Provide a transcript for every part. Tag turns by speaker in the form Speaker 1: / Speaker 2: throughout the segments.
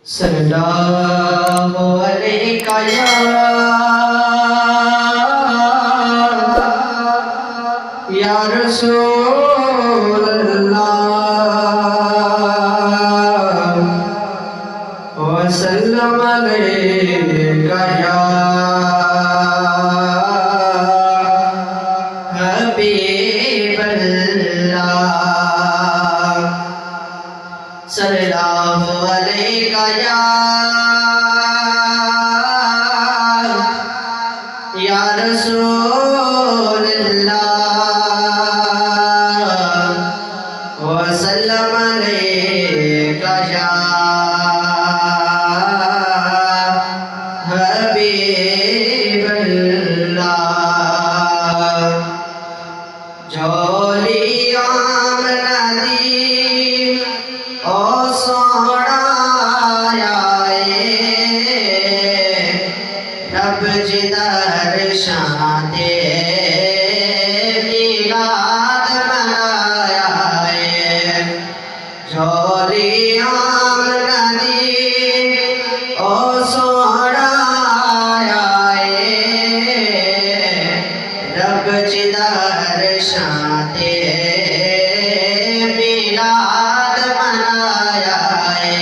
Speaker 1: सल्लल्लाहु अलैका या रसूल अल्लाह वसल्लम अलैका या हबीब अल्लाह सल्लल्लाहु अलैका या रसूल अल्लाह वसल्लम अलैका या हबीब अल्लाह झोली आमना दी ओ सोहना रब जी दर्शन दे मिलाद मनाया है झोली आमना दी ओ सोहना रब जी दर्शन दे मिलाद मनाया है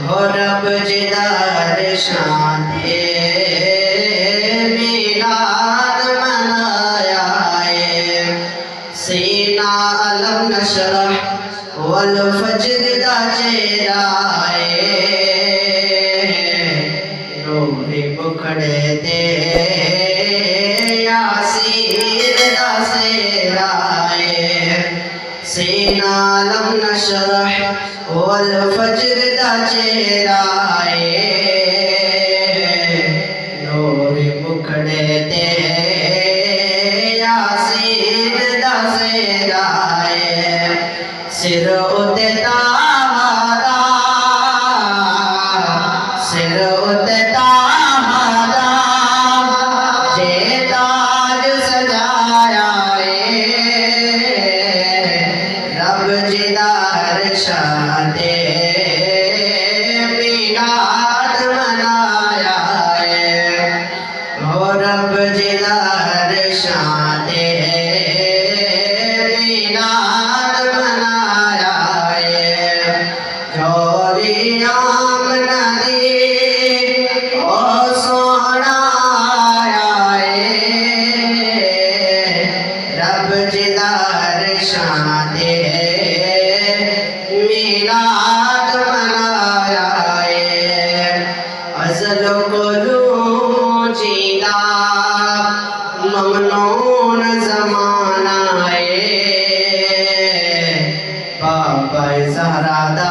Speaker 1: हो रब जी दर्शन दे मिलाद मनाया है सीना अलम नशरह वल फजर दा चेहरा रोहे बुखड़े दे यासीर दा सेरा सीना अलम नशरह वल फजर दा चेहरा रोहे बुखड़े दे यासीर दा सेरा सिर उते तादा सिर उते तादा जे ताज सजाया रब जी दर्शन दे मिलाद मनाया हो रब जी दर्शन दे मिलाद मनाया झोली आमना दी ओ सोहना रब जी दर्शन दे मिलाद मनाया अज़ल कोलू जीदा ममनून ज़माना बाबा ज़हरा दा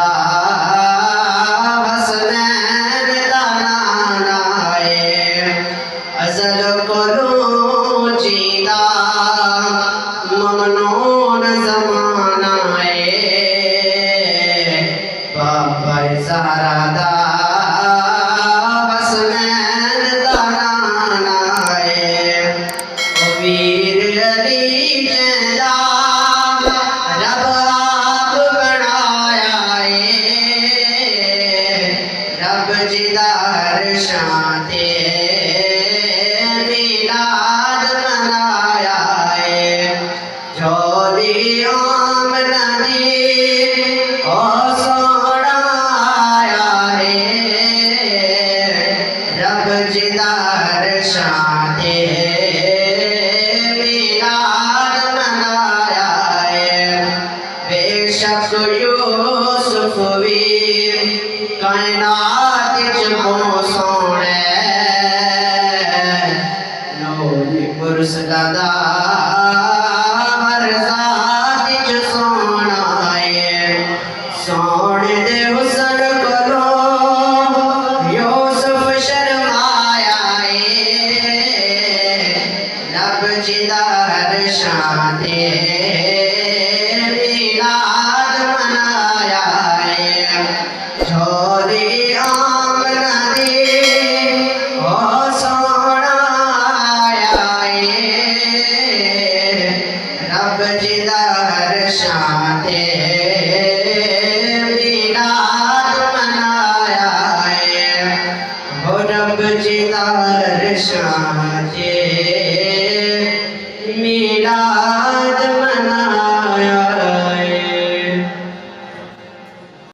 Speaker 1: हसनैन दा नाना अज़ल कोलू जीदा ममनून ज़माना बाबा ज़हरा दा हसनैन दा नाना वीर अली जैदा रब आप बनाया रब जी दर्शन दे मिलाद मनाया झोली आमना दी ओ सोहना रब जी दर्शन दे मिलाद मनाया बेशक यूसुफ भी कायनात च सोने नूरी मुर्सदा दा हर ज़ात च सोना सोने दे हुस्न कोलो यूसुफ शर्माया रब जी दर्शन दे मिलाद मनाया झोली आमना दी ओ सोहना रब जी दर्शन दे मिलाद मनाया रब जी दा हर शां चे